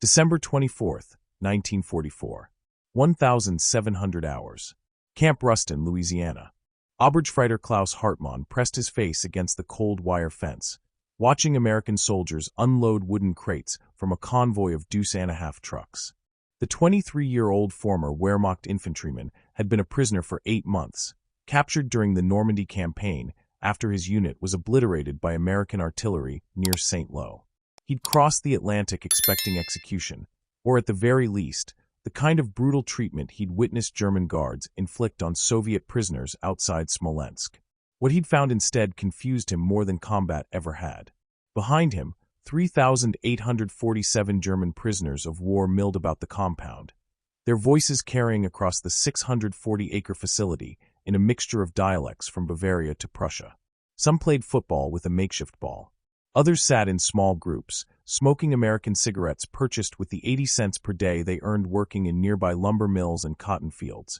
December 24th, 1944. 1,700 hours. Camp Ruston, Louisiana. Obergefreiter Klaus Hartmann pressed his face against the cold wire fence, watching American soldiers unload wooden crates from a convoy of deuce-and-a-half trucks. The 23-year-old former Wehrmacht infantryman had been a prisoner for 8 months, captured during the Normandy campaign after his unit was obliterated by American artillery near St. Lo. He'd crossed the Atlantic expecting execution, or at the very least, the kind of brutal treatment he'd witnessed German guards inflict on Soviet prisoners outside Smolensk. What he'd found instead confused him more than combat ever had. Behind him, 3,847 German prisoners of war milled about the compound, their voices carrying across the 640-acre facility in a mixture of dialects from Bavaria to Prussia. Some played football with a makeshift ball. Others sat in small groups, smoking American cigarettes purchased with the 80 cents per day they earned working in nearby lumber mills and cotton fields.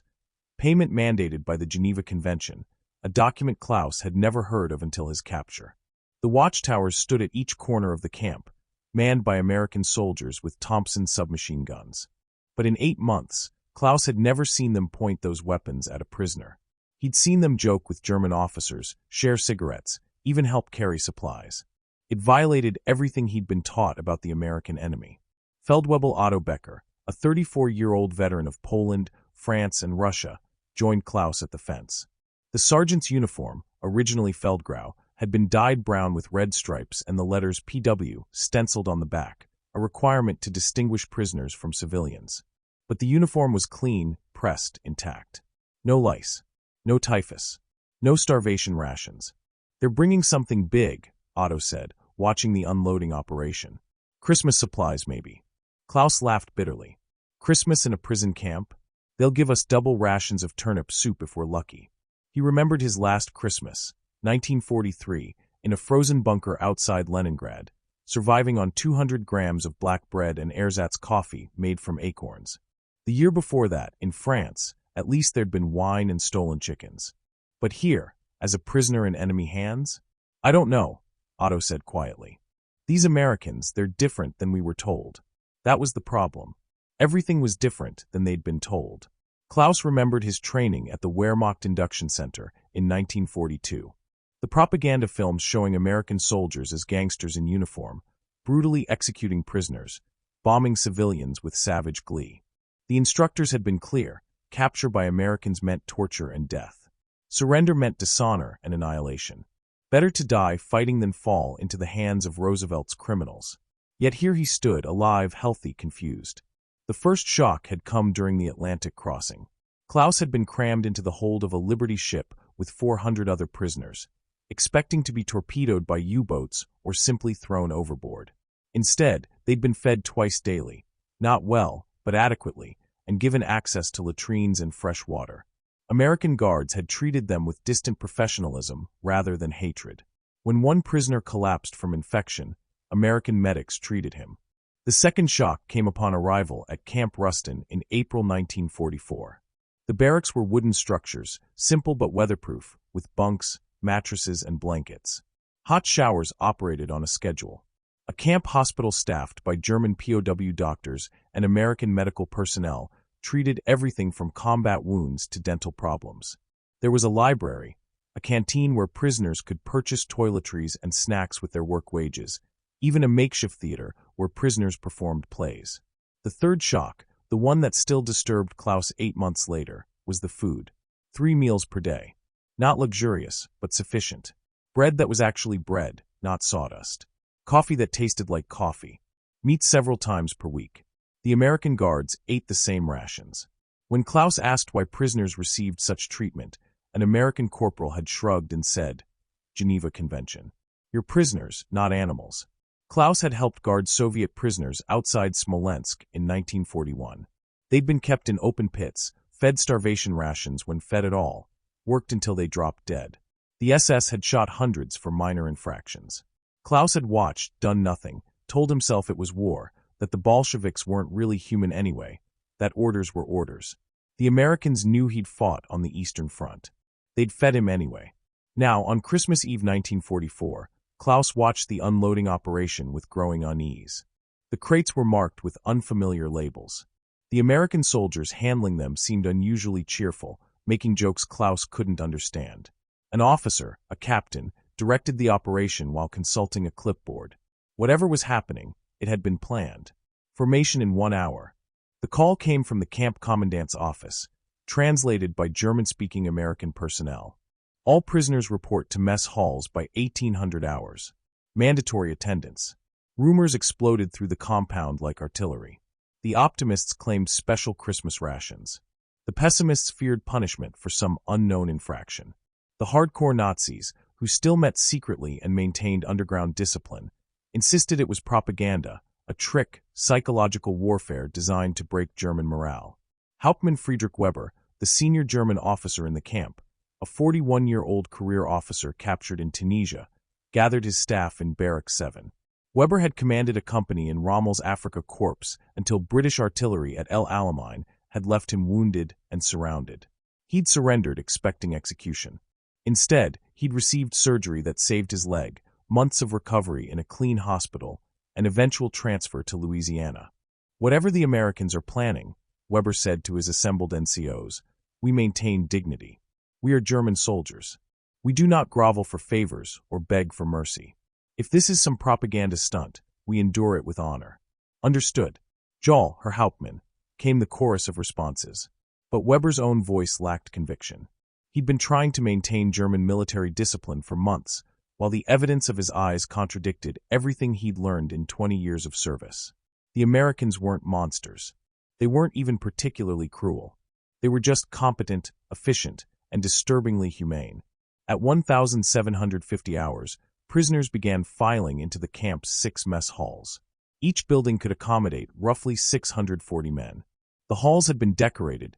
Payment mandated by the Geneva Convention, a document Klaus had never heard of until his capture. The watchtowers stood at each corner of the camp, manned by American soldiers with Thompson submachine guns. But in 8 months, Klaus had never seen them point those weapons at a prisoner. He'd seen them joke with German officers, share cigarettes, even help carry supplies. It violated everything he'd been taught about the American enemy. Feldwebel Otto Becker, a 34-year-old veteran of Poland, France, and Russia, joined Klaus at the fence. The sergeant's uniform, originally Feldgrau, had been dyed brown with red stripes and the letters PW stenciled on the back, a requirement to distinguish prisoners from civilians. But the uniform was clean, pressed, intact. No lice. No typhus. No starvation rations. "They're bringing something big," Otto said, watching the unloading operation. "Christmas supplies, maybe." Klaus laughed bitterly. "Christmas in a prison camp? They'll give us double rations of turnip soup if we're lucky." He remembered his last Christmas, 1943, in a frozen bunker outside Leningrad, surviving on 200 grams of black bread and ersatz coffee made from acorns. The year before that, in France, at least there'd been wine and stolen chickens. But here, as a prisoner in enemy hands? "I don't know," Otto said quietly. "These Americans, they're different than we were told." That was the problem. Everything was different than they'd been told. Klaus remembered his training at the Wehrmacht Induction Center in 1942. The propaganda films showing American soldiers as gangsters in uniform, brutally executing prisoners, bombing civilians with savage glee. The instructors had been clear: capture by Americans meant torture and death. Surrender meant dishonor and annihilation. Better to die fighting than fall into the hands of Roosevelt's criminals. Yet here he stood, alive, healthy, confused. The first shock had come during the Atlantic crossing. Klaus had been crammed into the hold of a Liberty ship with 400 other prisoners, expecting to be torpedoed by U-boats or simply thrown overboard. Instead, they'd been fed twice daily, not well, but adequately, and given access to latrines and fresh water. American guards had treated them with distant professionalism rather than hatred. When one prisoner collapsed from infection, American medics treated him. The second shock came upon arrival at Camp Ruston in April 1944. The barracks were wooden structures, simple but weatherproof, with bunks, mattresses, and blankets. Hot showers operated on a schedule. A camp hospital staffed by German POW doctors and American medical personnel treated everything from combat wounds to dental problems. There was a library, a canteen where prisoners could purchase toiletries and snacks with their work wages, even a makeshift theater where prisoners performed plays. The third shock, the one that still disturbed Klaus 8 months later, was the food. 3 meals per day. Not luxurious, but sufficient. Bread that was actually bread, not sawdust. Coffee that tasted like coffee. Meat several times per week. The American guards ate the same rations. When Klaus asked why prisoners received such treatment, an American corporal had shrugged and said, "Geneva Convention. You're prisoners, not animals." Klaus had helped guard Soviet prisoners outside Smolensk in 1941. They'd been kept in open pits, fed starvation rations when fed at all, worked until they dropped dead. The SS had shot hundreds for minor infractions. Klaus had watched, done nothing, told himself it was war, that the Bolsheviks weren't really human anyway, that orders were orders. The Americans knew he'd fought on the Eastern Front. They'd fed him anyway. Now, on Christmas Eve 1944, Klaus watched the unloading operation with growing unease. The The crates were marked with unfamiliar labels. The American soldiers handling them seemed unusually cheerful, making jokes Klaus couldn't understand. An officer, a captain, directed the operation while consulting a clipboard. Whatever was happening, it had been planned. Formation in 1 hour. The call came from the camp commandant's office, translated by German-speaking American personnel. All prisoners report to mess halls by 1800 hours. Mandatory attendance. Rumors exploded through the compound like artillery. The optimists claimed special Christmas rations. The pessimists feared punishment for some unknown infraction. The hardcore Nazis, who still met secretly and maintained underground discipline, insisted it was propaganda, a trick, psychological warfare designed to break German morale. Hauptmann Friedrich Weber, the senior German officer in the camp, a 41-year-old career officer captured in Tunisia, gathered his staff in Barrack 7. Weber had commanded a company in Rommel's Afrika Korps until British artillery at El Alamein had left him wounded and surrounded. He'd surrendered expecting execution. Instead, he'd received surgery that saved his leg, months of recovery in a clean hospital, and eventual transfer to Louisiana. Whatever the Americans are planning, Weber said to his assembled NCOs, we maintain dignity. We are German soldiers. We do not grovel for favors or beg for mercy. If this is some propaganda stunt, we endure it with honor. Understood. Jawohl, Herr Hauptmann, came the chorus of responses. But Weber's own voice lacked conviction. He'd been trying to maintain German military discipline for months, while the evidence of his eyes contradicted everything he'd learned in 20 years of service. The Americans weren't monsters. They weren't even particularly cruel. They were just competent, efficient, and disturbingly humane. At 1,750 hours, prisoners began filing into the camp's 6 mess halls. Each building could accommodate roughly 640 men. The halls had been decorated,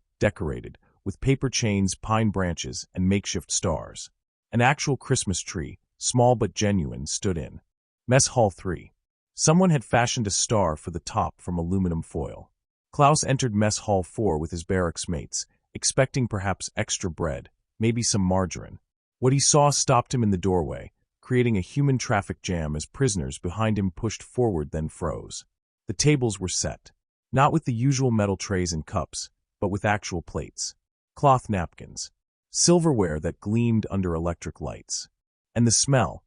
with paper chains, pine branches, and makeshift stars. An actual Christmas tree, small but genuine, stood in Mess Hall 3. Someone had fashioned a star for the top from aluminum foil. Klaus entered Mess Hall 4 with his barracks mates, expecting perhaps extra bread, maybe some margarine. What he saw stopped him in the doorway, creating a human traffic jam as prisoners behind him pushed forward then froze. The tables were set, not with the usual metal trays and cups, but with actual plates, cloth napkins, silverware that gleamed under electric lights. And the smell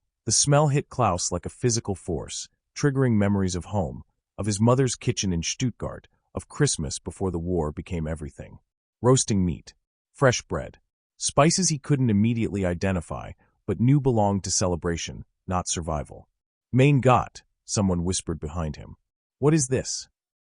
hit Klaus like a physical force, triggering memories of home, of his mother's kitchen in Stuttgart, of Christmas before the war became everything. Roasting meat, fresh bread, spices he couldn't immediately identify, but knew belonged to celebration, not survival. Mein Gott, someone whispered behind him. What is this?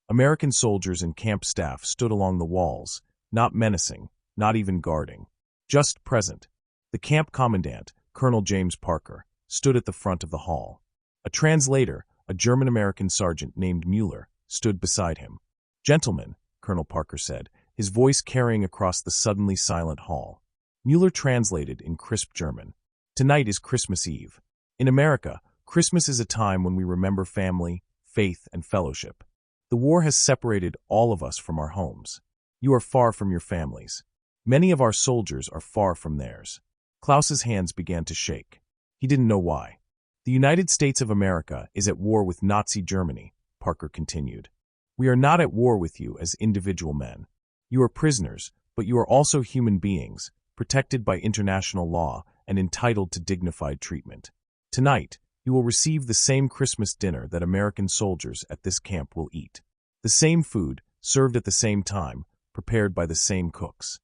American soldiers and camp staff stood along the walls, not menacing, not even guarding. Just present. The camp commandant, Colonel James Parker, stood at the front of the hall. A translator, a German-American sergeant named Mueller, stood beside him. Gentlemen, Colonel Parker said, his voice carrying across the suddenly silent hall. Mueller translated in crisp German. Tonight is Christmas Eve. In America, Christmas is a time when we remember family, faith, and fellowship. The war has separated all of us from our homes. You are far from your families. Many of our soldiers are far from theirs. Klaus's hands began to shake. He didn't know why. The United States of America is at war with Nazi Germany, Parker continued. We are not at war with you as individual men. You are prisoners, but you are also human beings, protected by international law and entitled to dignified treatment. Tonight, you will receive the same Christmas dinner that American soldiers at this camp will eat. The same food, served at the same time, prepared by the same cooks.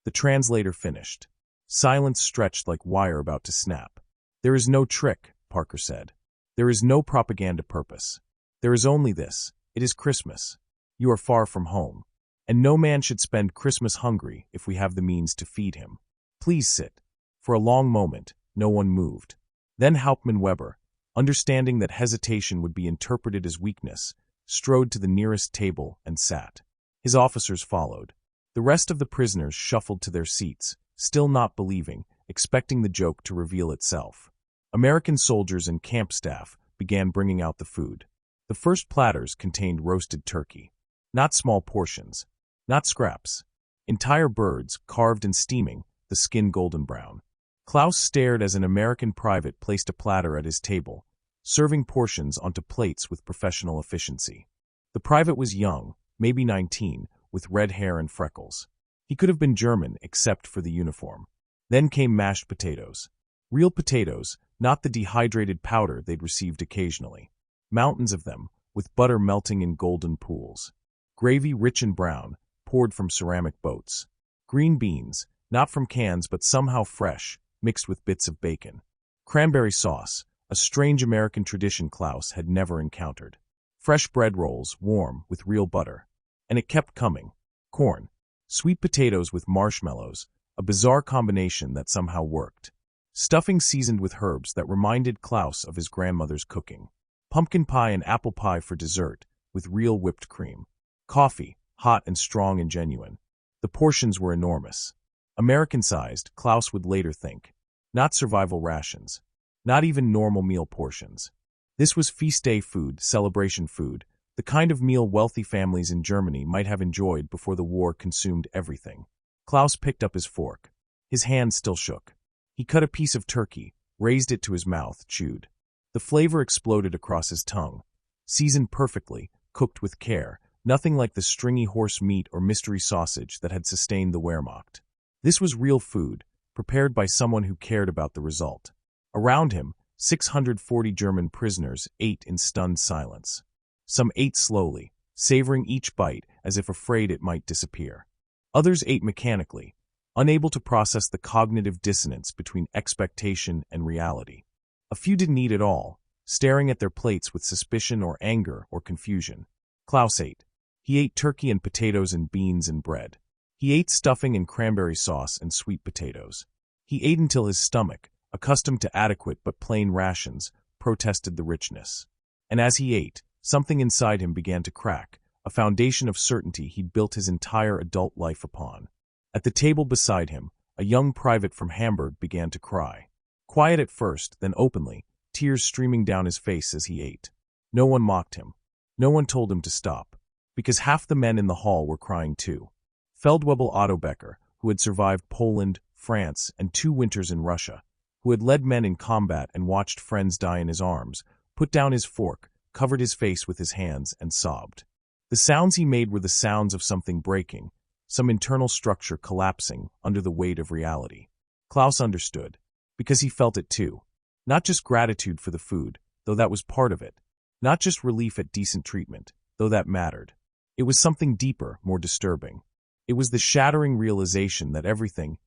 The translator finished. Silence stretched like wire about to snap. There is no trick, Parker said. There is no propaganda purpose. There is only this. It is Christmas. You are far from home. And no man should spend Christmas hungry if we have the means to feed him. Please sit. For a long moment, no one moved. Then Hauptmann Weber, understanding that hesitation would be interpreted as weakness, strode to the nearest table and sat. His officers followed. The rest of the prisoners shuffled to their seats, still not believing, expecting the joke to reveal itself. American soldiers and camp staff began bringing out the food. The first platters contained roasted turkey. Not small portions. Not scraps. Entire birds, carved and steaming, the skin golden brown. Klaus stared as an American private placed a platter at his table, serving portions onto plates with professional efficiency. The private was young, maybe 19, with red hair and freckles. He could have been German except for the uniform. Then came mashed potatoes. Real potatoes, not the dehydrated powder they'd received occasionally. Mountains of them, with butter melting in golden pools. Gravy rich and brown, poured from ceramic boats. Green beans, not from cans but somehow fresh, mixed with bits of bacon. Cranberry sauce, a strange American tradition Klaus had never encountered. Fresh bread rolls, warm, with real butter. And it kept coming. Corn. Sweet potatoes with marshmallows, a bizarre combination that somehow worked. Stuffing seasoned with herbs that reminded Klaus of his grandmother's cooking. Pumpkin pie and apple pie for dessert, with real whipped cream. Coffee, hot and strong and genuine. The portions were enormous. American-sized, Klaus would later think. Not survival rations. Not even normal meal portions. This was feast day food, celebration food, the kind of meal wealthy families in Germany might have enjoyed before the war consumed everything. Klaus picked up his fork. His hand still shook. He cut a piece of turkey, raised it to his mouth, chewed. The flavor exploded across his tongue. Seasoned perfectly, cooked with care, nothing like the stringy horse meat or mystery sausage that had sustained the Wehrmacht. This was real food, prepared by someone who cared about the result. Around him, 640 German prisoners ate in stunned silence. Some ate slowly, savoring each bite as if afraid it might disappear. Others ate mechanically, unable to process the cognitive dissonance between expectation and reality. A few didn't eat at all, staring at their plates with suspicion or anger or confusion. Klaus ate. He ate turkey and potatoes and beans and bread. He ate stuffing and cranberry sauce and sweet potatoes. He ate until his stomach, accustomed to adequate but plain rations, protested the richness. And as he ate, something inside him began to crack, a foundation of certainty he'd built his entire adult life upon. At the table beside him, a young private from Hamburg began to cry. Quiet at first, then openly, tears streaming down his face as he ate. No one mocked him. No one told him to stop. Because half the men in the hall were crying too. Feldwebel Otto Becker, who had survived Poland, France, and 2 winters in Russia, who had led men in combat and watched friends die in his arms, put down his fork, covered his face with his hands, and sobbed. The sounds he made were the sounds of something breaking, some internal structure collapsing under the weight of reality. Klaus understood, because he felt it too. Not just gratitude for the food, though that was part of it. Not just relief at decent treatment, though that mattered. It was something deeper, more disturbing. It was the shattering realization that everything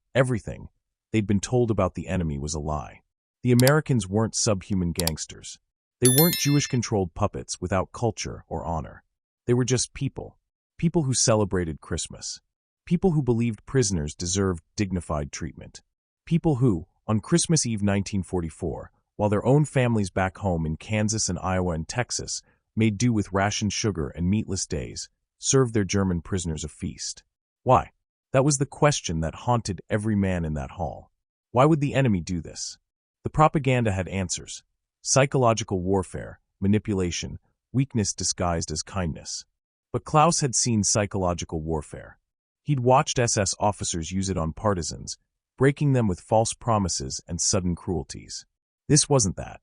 they'd been told about the enemy was a lie. The Americans weren't subhuman gangsters. They weren't Jewish-controlled puppets without culture or honor. They were just people. People who celebrated Christmas. People who believed prisoners deserved dignified treatment. People who, on Christmas Eve 1944, while their own families back home in Kansas and Iowa and Texas made do with rationed sugar and meatless days, served their German prisoners a feast. Why? That was the question that haunted every man in that hall. Why would the enemy do this? The propaganda had answers. Psychological warfare, manipulation, weakness disguised as kindness. But Klaus had seen psychological warfare. He'd watched SS officers use it on partisans, breaking them with false promises and sudden cruelties. This wasn't that.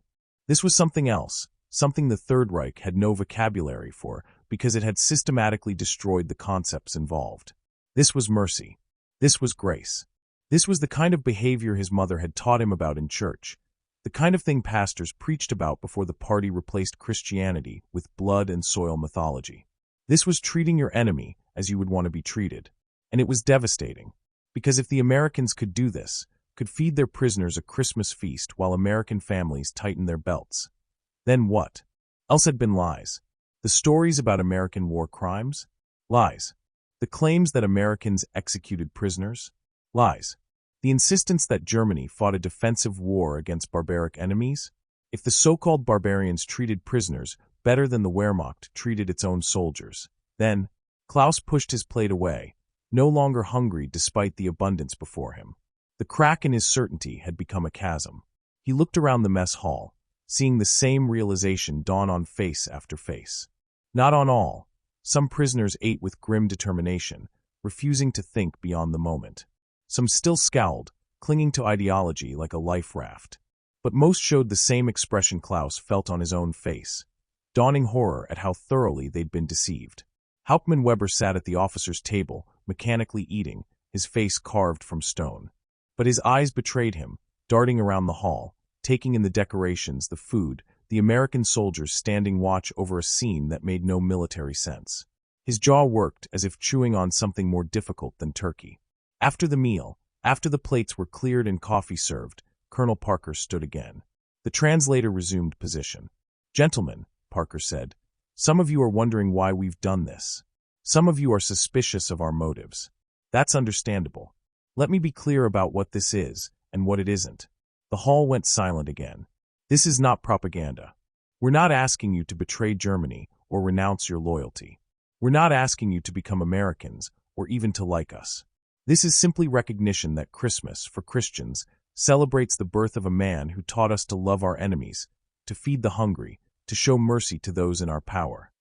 This was something else, something the Third Reich had no vocabulary for because it had systematically destroyed the concepts involved. This was mercy. This was grace. This was the kind of behavior his mother had taught him about in church. The kind of thing pastors preached about before the party replaced Christianity with blood and soil mythology. This was treating your enemy as you would want to be treated. And it was devastating. Because if the Americans could do this, could feed their prisoners a Christmas feast while American families tightened their belts, then what? Else had been lies. The stories about American war crimes? Lies. The claims that Americans executed prisoners? Lies. The insistence that Germany fought a defensive war against barbaric enemies? If the so-called barbarians treated prisoners better than the Wehrmacht treated its own soldiers, then Klaus pushed his plate away, no longer hungry despite the abundance before him. The crack in his certainty had become a chasm. He looked around the mess hall, seeing the same realization dawn on face after face. Not on all. Some prisoners ate with grim determination, refusing to think beyond the moment. Some still scowled, clinging to ideology like a life raft. But most showed the same expression Klaus felt on his own face, dawning horror at how thoroughly they'd been deceived. Hauptmann Weber sat at the officer's table, mechanically eating, his face carved from stone. But his eyes betrayed him, darting around the hall, taking in the decorations, the food, the American soldiers standing watch over a scene that made no military sense. His jaw worked as if chewing on something more difficult than turkey. After the meal, after the plates were cleared and coffee served, Colonel Parker stood again. The translator resumed position. "Gentlemen," Parker said, "some of you are wondering why we've done this. Some of you are suspicious of our motives. That's understandable. Let me be clear about what this is and what it isn't." The hall went silent again. "This is not propaganda. We're not asking you to betray Germany or renounce your loyalty. We're not asking you to become Americans or even to like us. This is simply recognition that Christmas, for Christians, celebrates the birth of a man who taught us to love our enemies, to feed the hungry, to show mercy to those in our power."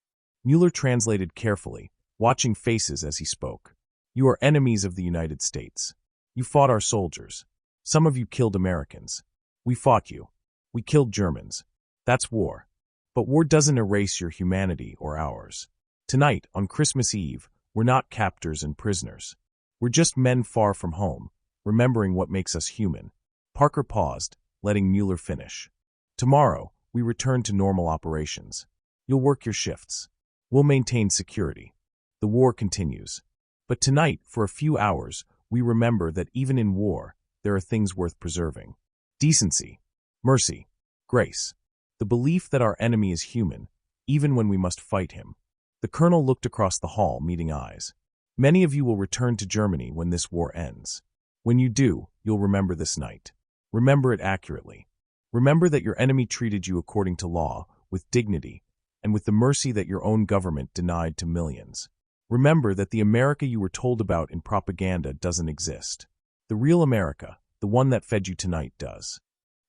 Mueller translated carefully, watching faces as he spoke. "You are enemies of the United States. You fought our soldiers. Some of you killed Americans. We fought you. We killed Germans. That's war. But war doesn't erase your humanity or ours. Tonight, on Christmas Eve, we're not captors and prisoners. We're just men far from home, remembering what makes us human." Parker paused, letting Mueller finish. "Tomorrow, we return to normal operations. You'll work your shifts. We'll maintain security. The war continues. But tonight, for a few hours, we remember that even in war, there are things worth preserving. Decency, mercy, grace, the belief that our enemy is human, even when we must fight him." The colonel looked across the hall, meeting eyes. "Many of you will return to Germany when this war ends. When you do, you'll remember this night. Remember it accurately. Remember that your enemy treated you according to law, with dignity, and with the mercy that your own government denied to millions. Remember that the America you were told about in propaganda doesn't exist. The real America, the one that fed you tonight, does."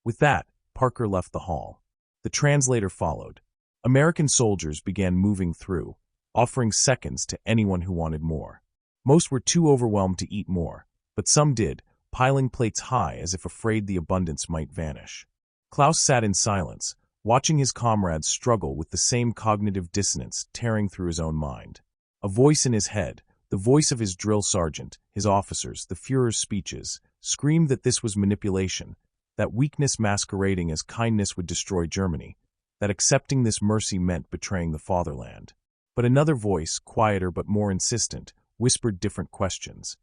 With that, Parker left the hall. The translator followed. American soldiers began moving through, offering seconds to anyone who wanted more. Most were too overwhelmed to eat more, but some did, piling plates high as if afraid the abundance might vanish. Klaus sat in silence, watching his comrades struggle with the same cognitive dissonance tearing through his own mind. A voice in his head, the voice of his drill sergeant, his officers, the Führer's speeches, screamed that this was manipulation, that weakness masquerading as kindness would destroy Germany, that accepting this mercy meant betraying the fatherland. But another voice, quieter but more insistent, whispered different questions.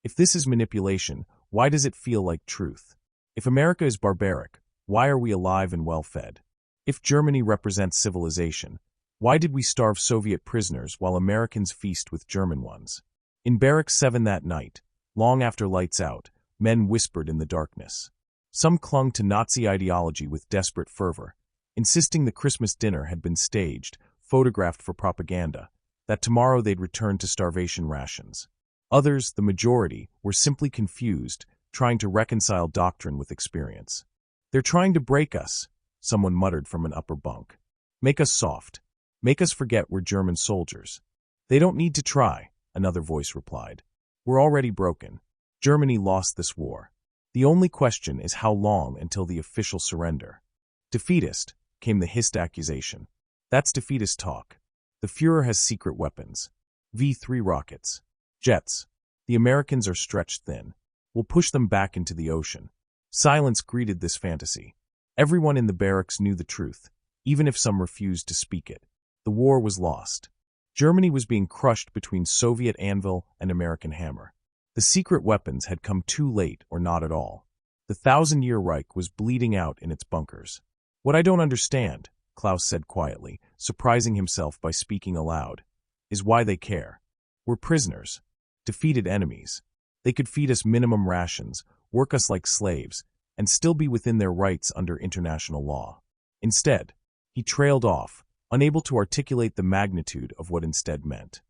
If this is manipulation, why does it feel like truth? If America is barbaric, why are we alive and well-fed? If Germany represents civilization, why did we starve Soviet prisoners while Americans feast with German ones? In Barrack 7 that night, long after lights out, men whispered in the darkness. Some clung to Nazi ideology with desperate fervor, insisting the Christmas dinner had been staged, photographed for propaganda, that tomorrow they'd return to starvation rations. Others, the majority, were simply confused, trying to reconcile doctrine with experience. "They're trying to break us," someone muttered from an upper bunk. "Make us soft. Make us forget we're German soldiers." "They don't need to try," another voice replied. "We're already broken. Germany lost this war. The only question is how long until the official surrender." "Defeatist," came the hissed accusation. "That's defeatist talk. The Führer has secret weapons. V-3 rockets. Jets. The Americans are stretched thin. We'll push them back into the ocean." Silence greeted this fantasy. Everyone in the barracks knew the truth, even if some refused to speak it. The war was lost. Germany was being crushed between Soviet anvil and American hammer. The secret weapons had come too late or not at all. The 1,000-year Reich was bleeding out in its bunkers. "What I don't understand," Klaus said quietly, surprising himself by speaking aloud, "is why they care. We're prisoners, defeated enemies. They could feed us minimum rations, work us like slaves, and still be within their rights under international law. Instead, he trailed off, unable to articulate the magnitude of what instead meant.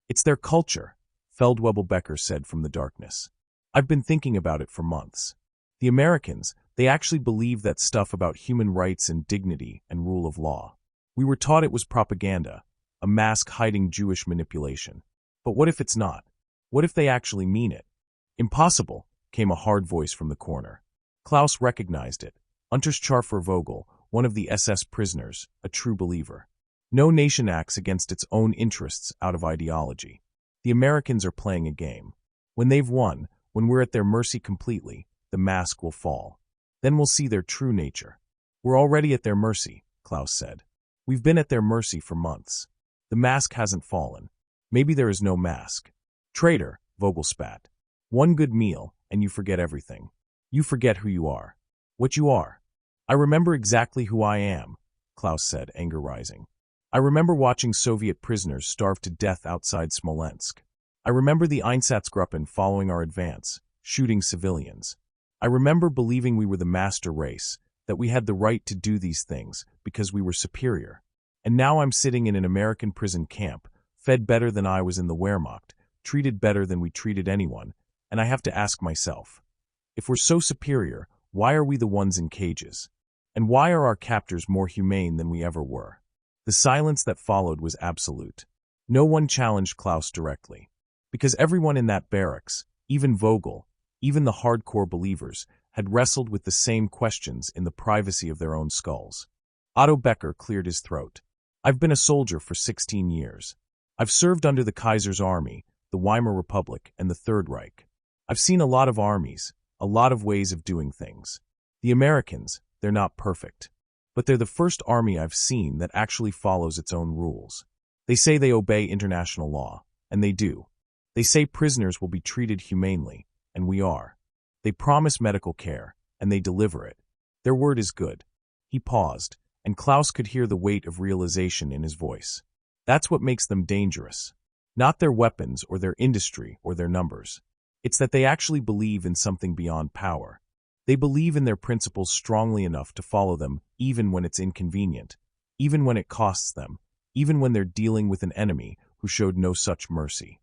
"It's their culture," Feldwebel-Becker said from the darkness. "I've been thinking about it for months. The Americans, they actually believe that stuff about human rights and dignity and rule of law. We were taught it was propaganda, a mask hiding Jewish manipulation. But what if it's not? What if they actually mean it?" "Impossible," came a hard voice from the corner. Klaus recognized it, Unterscharfer Vogel, one of the SS prisoners, a true believer. No nation acts against its own interests out of ideology. The Americans are playing a game. When they've won, when we're at their mercy completely, the mask will fall. Then we'll see their true nature. We're already at their mercy, Klaus said. We've been at their mercy for months. The mask hasn't fallen. Maybe there is no mask. Traitor, Vogel spat. One good meal, and you forget everything. You forget who you are. What you are. I remember exactly who I am, Klaus said, anger rising. I remember watching Soviet prisoners starve to death outside Smolensk. I remember the Einsatzgruppen following our advance, shooting civilians. I remember believing we were the master race, that we had the right to do these things because we were superior. And now I'm sitting in an American prison camp, fed better than I was in the Wehrmacht, treated better than we treated anyone, and I have to ask myself, if we're so superior, why are we the ones in cages? And why are our captors more humane than we ever were? The silence that followed was absolute. No one challenged Klaus directly. Because everyone in that barracks, even Vogel, even the hardcore believers, had wrestled with the same questions in the privacy of their own skulls. Otto Becker cleared his throat. I've been a soldier for 16 years. I've served under the Kaiser's army, the Weimar Republic, and the Third Reich. I've seen a lot of armies, a lot of ways of doing things. The Americans, they're not perfect. But they're the first army I've seen that actually follows its own rules. They say they obey international law, and they do. They say prisoners will be treated humanely, and we are. They promise medical care, and they deliver it. Their word is good. He paused, and Klaus could hear the weight of realization in his voice. That's what makes them dangerous. Not their weapons or their industry or their numbers. It's that they actually believe in something beyond power. They believe in their principles strongly enough to follow them even when it's inconvenient, even when it costs them, even when they're dealing with an enemy who showed no such mercy.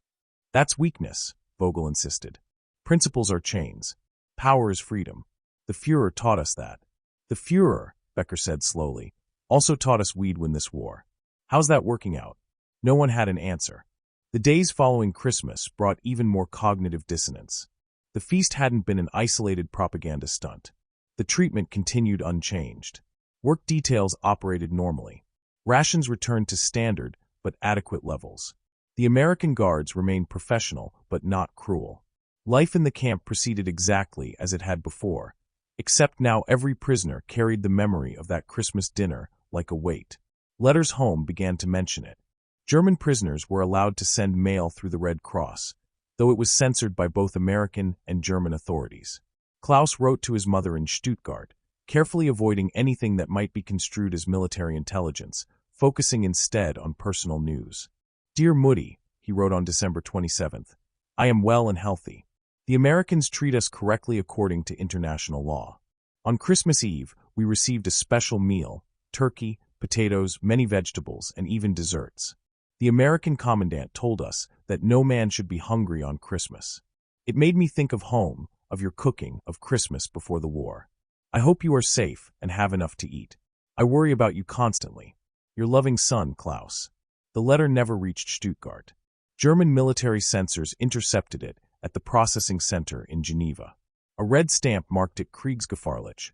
That's weakness, Vogel insisted. Principles are chains. Power is freedom. The Führer taught us that. The Führer, Becker said slowly, also taught us we'd win this war. How's that working out? No one had an answer. The days following Christmas brought even more cognitive dissonance. The feast hadn't been an isolated propaganda stunt. The treatment continued unchanged. Work details operated normally. Rations returned to standard but adequate levels. The American guards remained professional but not cruel. Life in the camp proceeded exactly as it had before, except now every prisoner carried the memory of that Christmas dinner like a weight. Letters home began to mention it. German prisoners were allowed to send mail through the Red Cross, though it was censored by both American and German authorities. Klaus wrote to his mother in Stuttgart, carefully avoiding anything that might be construed as military intelligence, focusing instead on personal news. Dear Mutti, he wrote on December 27th, I am well and healthy. The Americans treat us correctly according to international law. On Christmas Eve, we received a special meal, turkey, potatoes, many vegetables, and even desserts. The American commandant told us that no man should be hungry on Christmas. It made me think of home, of your cooking, of Christmas before the war. I hope you are safe and have enough to eat. I worry about you constantly. Your loving son, Klaus. The letter never reached Stuttgart. German military censors intercepted it at the processing center in Geneva. A red stamp marked it Kriegsgefahrlich,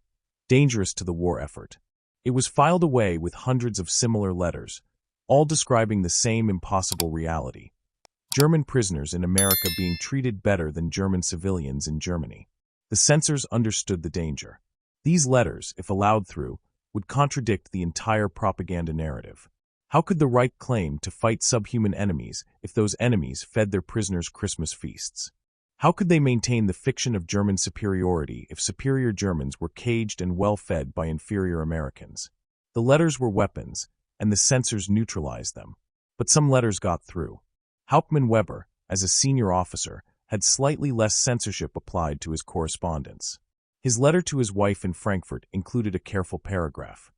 dangerous to the war effort. It was filed away with hundreds of similar letters, all describing the same impossible reality. German prisoners in America being treated better than German civilians in Germany. The censors understood the danger. These letters, if allowed through, would contradict the entire propaganda narrative. How could the Reich claim to fight subhuman enemies if those enemies fed their prisoners' Christmas feasts? How could they maintain the fiction of German superiority if superior Germans were caged and well-fed by inferior Americans? The letters were weapons, and the censors neutralized them. But some letters got through. Hauptmann Weber, as a senior officer, had slightly less censorship applied to his correspondence. His letter to his wife in Frankfurt included a careful paragraph.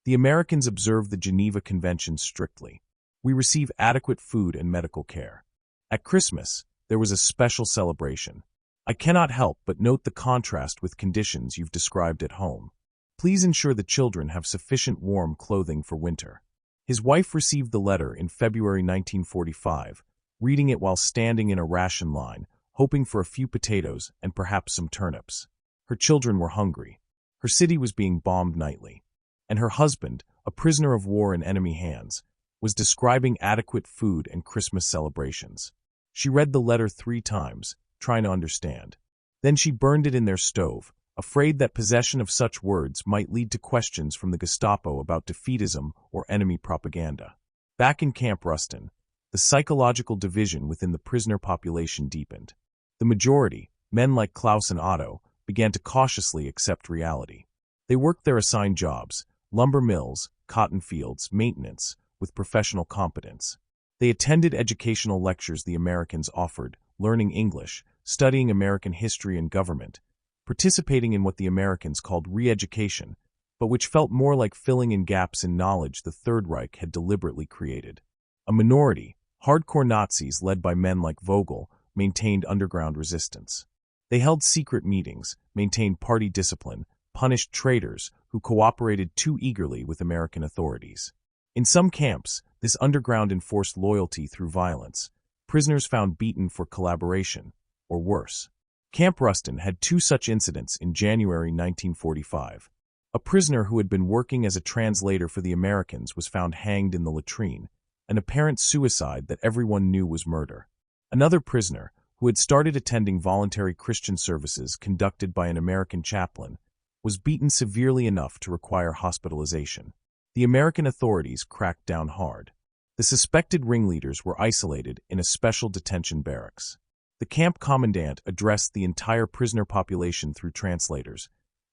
The Americans observe the Geneva Convention strictly. We receive adequate food and medical care. At Christmas, there was a special celebration. I cannot help but note the contrast with conditions you've described at home. Please ensure the children have sufficient warm clothing for winter. His wife received the letter in February 1945, reading it while standing in a ration line, hoping for a few potatoes and perhaps some turnips. Her children were hungry. Her city was being bombed nightly. And her husband, a prisoner of war in enemy hands, was describing adequate food and Christmas celebrations. She read the letter 3 times, trying to understand. Then she burned it in their stove, afraid that possession of such words might lead to questions from the Gestapo about defeatism or enemy propaganda. Back in Camp Ruston, the psychological division within the prisoner population deepened. The majority, men like Klaus and Otto, began to cautiously accept reality. They worked their assigned jobs, lumber mills, cotton fields, maintenance, with professional competence. They attended educational lectures the Americans offered, learning English, studying American history and government, participating in what the Americans called re-education, but which felt more like filling in gaps in knowledge the Third Reich had deliberately created. A minority, hardcore Nazis led by men like Vogel, maintained underground resistance. They held secret meetings, maintained party discipline, punished traitors who cooperated too eagerly with American authorities. In some camps, this underground enforced loyalty through violence. Prisoners found beaten for collaboration, or worse. Camp Ruston had 2 such incidents in January 1945. A prisoner who had been working as a translator for the Americans was found hanged in the latrine, an apparent suicide that everyone knew was murder. Another prisoner, who had started attending voluntary Christian services conducted by an American chaplain, was beaten severely enough to require hospitalization. The American authorities cracked down hard. The suspected ringleaders were isolated in a special detention barracks. The camp commandant addressed the entire prisoner population through translators,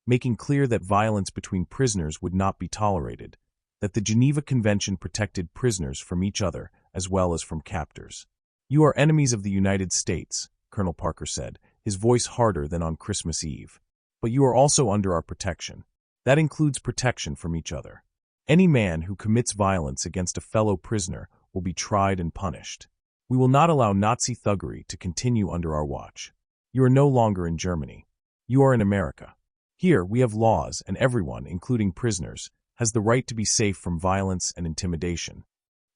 making clear that violence between prisoners would not be tolerated, that the Geneva Convention protected prisoners from each other as well as from captors. "You are enemies of the United States," Colonel Parker said, his voice harder than on Christmas Eve. "But you are also under our protection. That includes protection from each other. Any man who commits violence against a fellow prisoner will be tried and punished. We will not allow Nazi thuggery to continue under our watch. You are no longer in Germany. You are in America. Here we have laws, and everyone, including prisoners, has the right to be safe from violence and intimidation."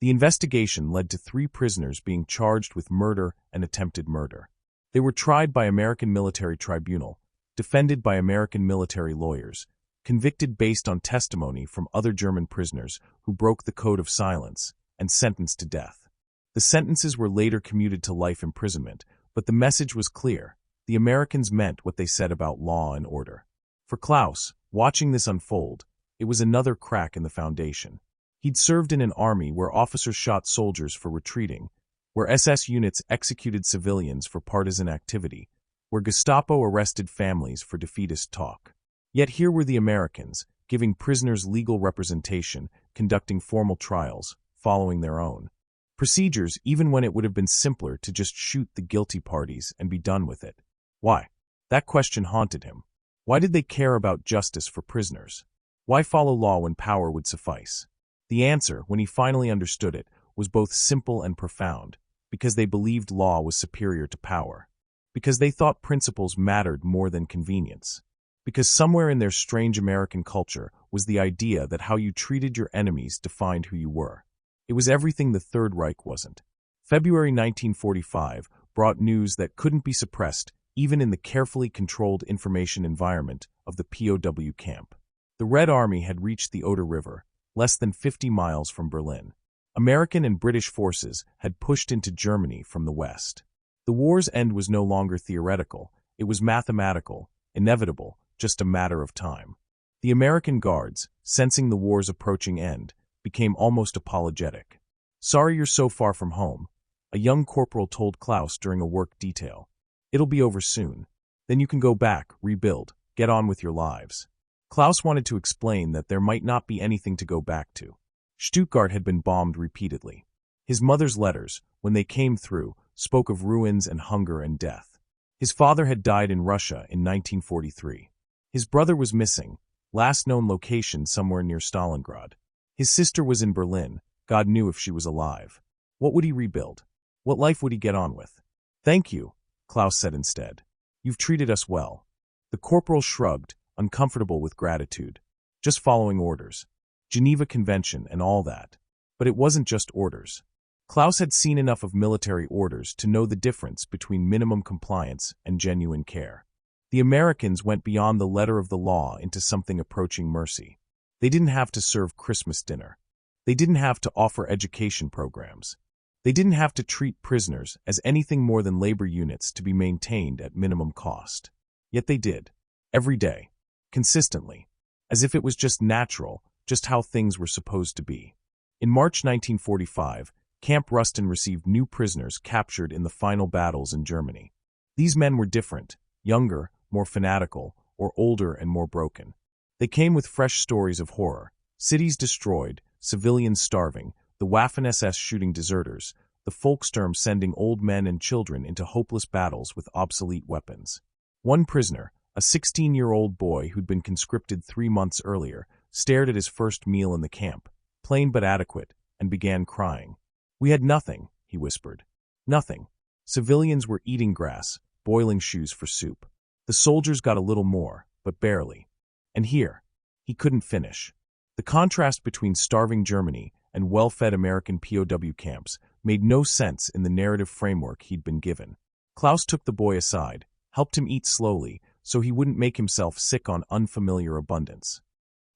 The investigation led to 3 prisoners being charged with murder and attempted murder. They were tried by American military tribunal, defended by American military lawyers, convicted based on testimony from other German prisoners who broke the code of silence, and sentenced to death. The sentences were later commuted to life imprisonment, but the message was clear. The Americans meant what they said about law and order. For Klaus, watching this unfold, it was another crack in the foundation. He'd served in an army where officers shot soldiers for retreating, where SS units executed civilians for partisan activity, where Gestapo arrested families for defeatist talk. Yet here were the Americans, giving prisoners legal representation, conducting formal trials, following their own procedures even when it would have been simpler to just shoot the guilty parties and be done with it. Why? That question haunted him. Why did they care about justice for prisoners? Why follow law when power would suffice? The answer, when he finally understood it, was both simple and profound, because they believed law was superior to power, because they thought principles mattered more than convenience, because somewhere in their strange American culture was the idea that how you treated your enemies defined who you were. It was everything the Third Reich wasn't. February 1945 brought news that couldn't be suppressed even in the carefully controlled information environment of the POW camp. The Red Army had reached the Oder River, less than 50 miles from Berlin. American and British forces had pushed into Germany from the west. The war's end was no longer theoretical, it was mathematical, inevitable, just a matter of time. The American guards, sensing the war's approaching end, became almost apologetic. "Sorry you're so far from home," a young corporal told Klaus during a work detail. "It'll be over soon. Then you can go back, rebuild, get on with your lives." Klaus wanted to explain that there might not be anything to go back to. Stuttgart had been bombed repeatedly. His mother's letters, when they came through, spoke of ruins and hunger and death. His father had died in Russia in 1943. His brother was missing, last known location somewhere near Stalingrad. His sister was in Berlin, God knew if she was alive. What would he rebuild? What life would he get on with? "Thank you," Klaus said instead. "You've treated us well." The corporal shrugged, uncomfortable with gratitude. Just following orders. Geneva Convention and all that. But it wasn't just orders. Klaus had seen enough of military orders to know the difference between minimum compliance and genuine care. The Americans went beyond the letter of the law into something approaching mercy. They didn't have to serve Christmas dinner. They didn't have to offer education programs. They didn't have to treat prisoners as anything more than labor units to be maintained at minimum cost. Yet they did. Every day. Consistently. As if it was just natural, just how things were supposed to be. In March 1945, Camp Ruston received new prisoners captured in the final battles in Germany. These men were different, younger, more fanatical, or older and more broken. They came with fresh stories of horror, cities destroyed, civilians starving, the Waffen-SS shooting deserters, the Volkssturm sending old men and children into hopeless battles with obsolete weapons. One prisoner, a 16-year-old boy who'd been conscripted 3 months earlier, stared at his first meal in the camp, plain but adequate, and began crying. "We had nothing," he whispered. "Nothing. Civilians were eating grass, boiling shoes for soup. The soldiers got a little more, but barely." And here, he couldn't finish. The contrast between starving Germany and well-fed American POW camps made no sense in the narrative framework he'd been given. Klaus took the boy aside, helped him eat slowly so he wouldn't make himself sick on unfamiliar abundance.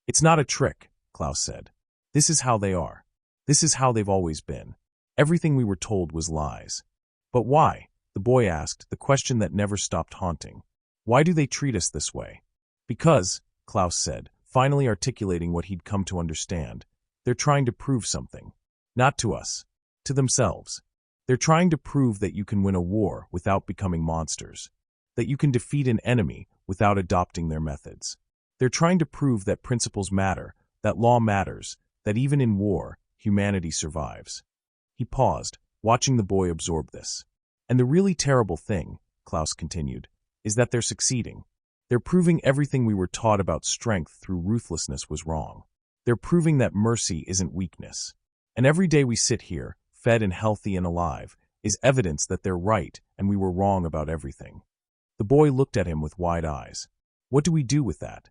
"It's not a trick," Klaus said. "This is how they are. This is how they've always been. Everything we were told was lies." "But why?" the boy asked, the question that never stopped haunting. "Why do they treat us this way?" "Because," Klaus said, finally articulating what he'd come to understand, "they're trying to prove something. Not to us. To themselves. They're trying to prove that you can win a war without becoming monsters. That you can defeat an enemy without adopting their methods. They're trying to prove that principles matter, that law matters, that even in war, humanity survives." He paused, watching the boy absorb this. "And the really terrible thing," Klaus continued, "is that they're succeeding. They're proving everything we were taught about strength through ruthlessness was wrong. They're proving that mercy isn't weakness. And every day we sit here, fed and healthy and alive, is evidence that they're right and we were wrong about everything." The boy looked at him with wide eyes. "What do we do with that?"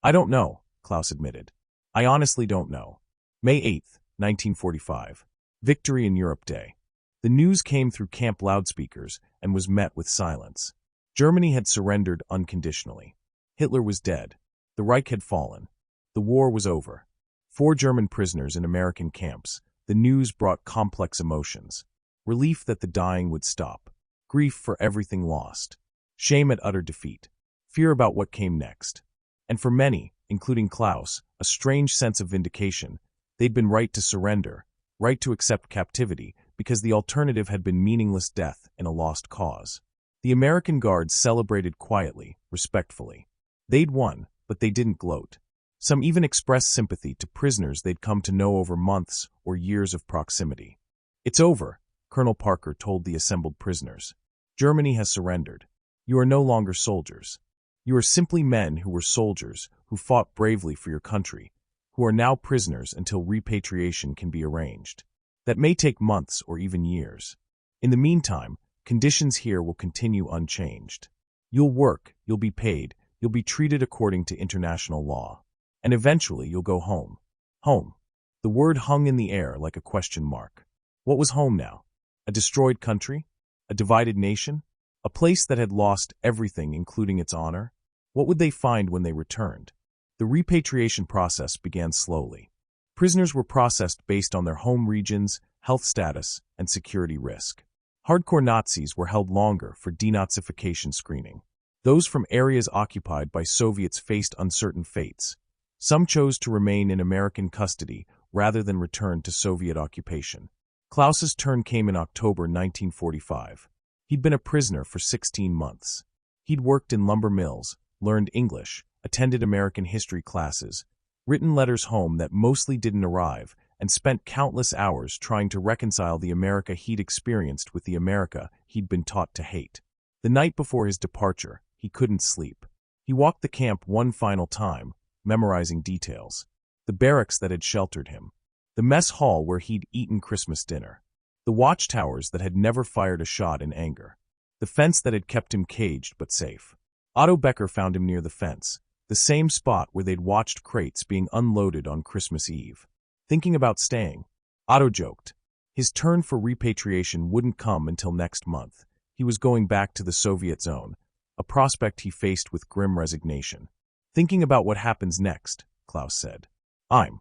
"I don't know," Klaus admitted. "I honestly don't know." May 8, 1945. Victory in Europe Day. The news came through camp loudspeakers and was met with silence. Germany had surrendered unconditionally. Hitler was dead. The Reich had fallen. The war was over. 4 German prisoners in American camps. The news brought complex emotions. Relief that the dying would stop. Grief for everything lost. Shame at utter defeat. Fear about what came next. And for many, including Klaus, a strange sense of vindication. They'd been right to surrender, right to accept captivity, because the alternative had been meaningless death in a lost cause. The American guards celebrated quietly, respectfully. They'd won, but they didn't gloat. Some even expressed sympathy to prisoners they'd come to know over months or years of proximity. "It's over," Colonel Parker told the assembled prisoners. "Germany has surrendered. You are no longer soldiers. You are simply men who were soldiers, who fought bravely for your country, who are now prisoners until repatriation can be arranged. That may take months or even years. In the meantime, conditions here will continue unchanged. You'll work, you'll be paid, you'll be treated according to international law. And eventually you'll go home. Home." The word hung in the air like a question mark. What was home now? A destroyed country? A divided nation? A place that had lost everything, including its honor? What would they find when they returned? The repatriation process began slowly. Prisoners were processed based on their home regions, health status, and security risk. Hardcore Nazis were held longer for denazification screening. Those from areas occupied by Soviets faced uncertain fates. Some chose to remain in American custody rather than return to Soviet occupation. Klaus's turn came in October 1945. He'd been a prisoner for 16 months. He'd worked in lumber mills, learned English, attended American history classes, written letters home that mostly didn't arrive, and spent countless hours trying to reconcile the America he'd experienced with the America he'd been taught to hate. The night before his departure, he couldn't sleep. He walked the camp one final time, memorizing details. The barracks that had sheltered him. The mess hall where he'd eaten Christmas dinner. The watchtowers that had never fired a shot in anger. The fence that had kept him caged but safe. Otto Becker found him near the fence, the same spot where they'd watched crates being unloaded on Christmas Eve. Thinking about staying, Otto joked. His turn for repatriation wouldn't come until next month. He was going back to the Soviet zone, a prospect he faced with grim resignation. Thinking about what happens next, Klaus said. I'm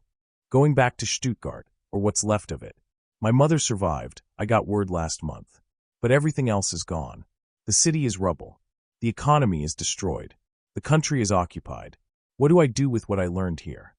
going back to Stuttgart, or what's left of it. My mother survived, I got word last month. But everything else is gone. The city is rubble. The economy is destroyed. The country is occupied. What do I do with what I learned here?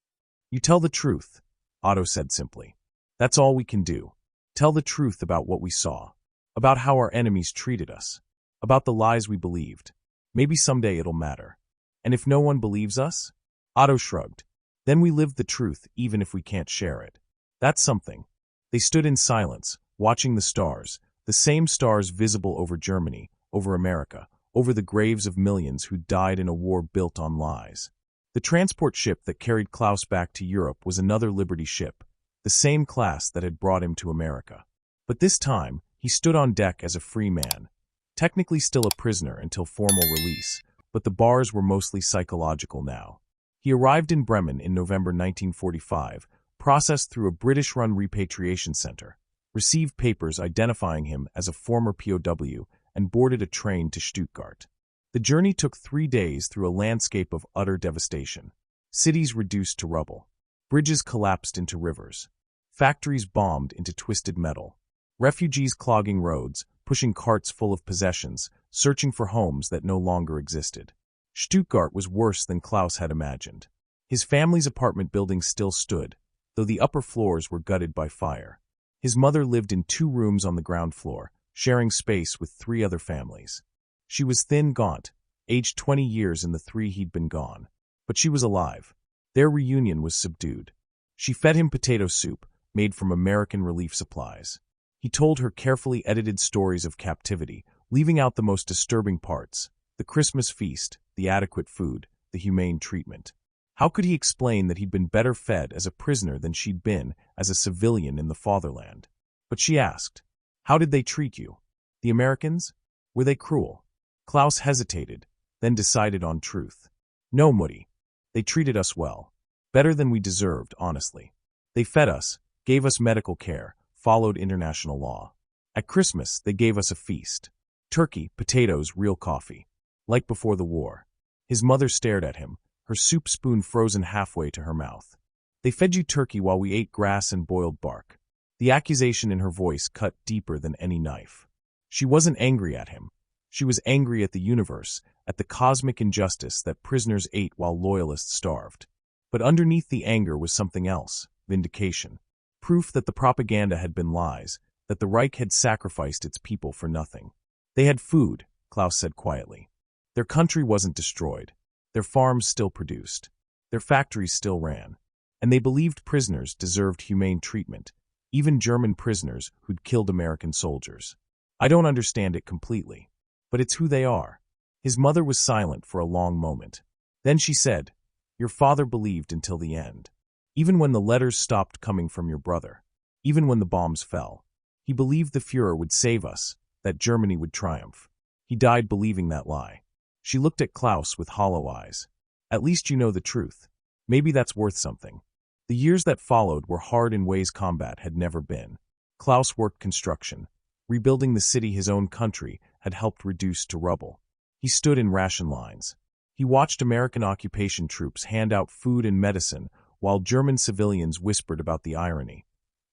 You tell the truth, Otto said simply. That's all we can do. Tell the truth about what we saw. About how our enemies treated us. About the lies we believed. Maybe someday it'll matter. And if no one believes us? Otto shrugged. Then we live the truth even if we can't share it. That's something. They stood in silence, watching the stars, the same stars visible over Germany, over America, over the graves of millions who died in a war built on lies. The transport ship that carried Klaus back to Europe was another Liberty ship, the same class that had brought him to America. But this time, he stood on deck as a free man, technically still a prisoner until formal release, but the bars were mostly psychological now. He arrived in Bremen in November 1945, processed through a British-run repatriation center, received papers identifying him as a former POW, and boarded a train to Stuttgart. The journey took 3 days through a landscape of utter devastation. Cities reduced to rubble. Bridges collapsed into rivers. Factories bombed into twisted metal. Refugees clogging roads, pushing carts full of possessions, searching for homes that no longer existed. Stuttgart was worse than Klaus had imagined. His family's apartment building still stood, though the upper floors were gutted by fire. His mother lived in 2 rooms on the ground floor, sharing space with 3 other families. She was thin, gaunt, aged 20 years in the 3 he'd been gone. But she was alive. Their reunion was subdued. She fed him potato soup, made from American relief supplies. He told her carefully edited stories of captivity, leaving out the most disturbing parts: the Christmas feast, the adequate food, the humane treatment. How could he explain that he'd been better fed as a prisoner than she'd been as a civilian in the fatherland? But she asked, "How did they treat you? The Americans? Were they cruel?" Klaus hesitated, then decided on truth. "No, Mutti. They treated us well. Better than we deserved, honestly. They fed us, gave us medical care, followed international law. At Christmas, they gave us a feast. Turkey, potatoes, real coffee. Like before the war." His mother stared at him, her soup spoon frozen halfway to her mouth. "They fed you turkey while we ate grass and boiled bark." The accusation in her voice cut deeper than any knife. She wasn't angry at him. She was angry at the universe, at the cosmic injustice that prisoners ate while loyalists starved. But underneath the anger was something else: vindication. Proof that the propaganda had been lies, that the Reich had sacrificed its people for nothing. They had food, Klaus said quietly. Their country wasn't destroyed. Their farms still produced. Their factories still ran. And they believed prisoners deserved humane treatment, even German prisoners who'd killed American soldiers. I don't understand it completely, but it's who they are. His mother was silent for a long moment. Then she said, "Your father believed until the end. Even when the letters stopped coming from your brother. Even when the bombs fell. He believed the Führer would save us, that Germany would triumph. He died believing that lie." She looked at Klaus with hollow eyes. "At least you know the truth. Maybe that's worth something." The years that followed were hard in ways combat had never been. Klaus worked construction. Rebuilding the city his own country had helped reduce to rubble. He stood in ration lines. He watched American occupation troops hand out food and medicine while German civilians whispered about the irony.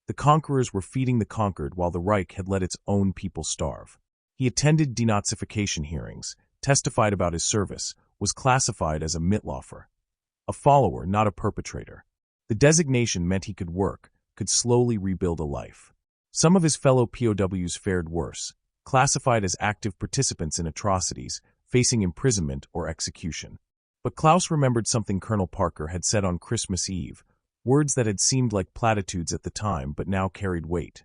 The conquerors were feeding the conquered while the Reich had let its own people starve. He attended denazification hearings, testified about his service, was classified as a Mitläufer. A follower, not a perpetrator. The designation meant he could work, could slowly rebuild a life. Some of his fellow POWs fared worse, classified as active participants in atrocities, facing imprisonment or execution. But Klaus remembered something Colonel Parker had said on Christmas Eve, words that had seemed like platitudes at the time but now carried weight.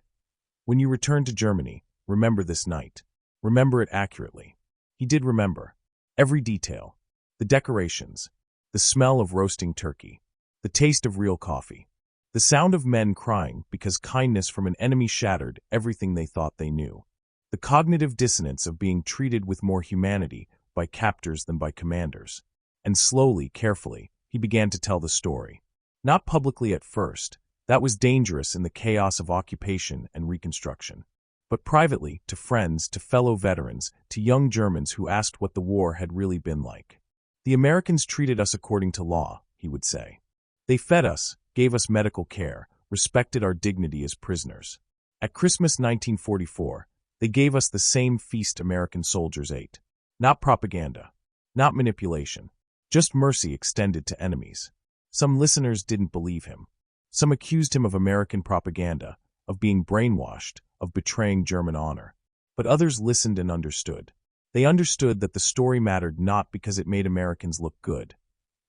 "When you return to Germany, remember this night. Remember it accurately." He did remember. Every detail. The decorations. The smell of roasting turkey. The taste of real coffee. The sound of men crying because kindness from an enemy shattered everything they thought they knew. The cognitive dissonance of being treated with more humanity by captors than by commanders. And slowly, carefully, he began to tell the story. Not publicly at first. That was dangerous in the chaos of occupation and reconstruction. but privately, to friends, to fellow veterans, to young Germans who asked what the war had really been like. The Americans treated us according to law, he would say. They fed us, gave us medical care, respected our dignity as prisoners. At Christmas 1944, they gave us the same feast American soldiers ate. Not propaganda, not manipulation, just mercy extended to enemies. Some listeners didn't believe him. Some accused him of American propaganda, of being brainwashed, of betraying German honor. But others listened and understood. They understood that the story mattered not because it made Americans look good,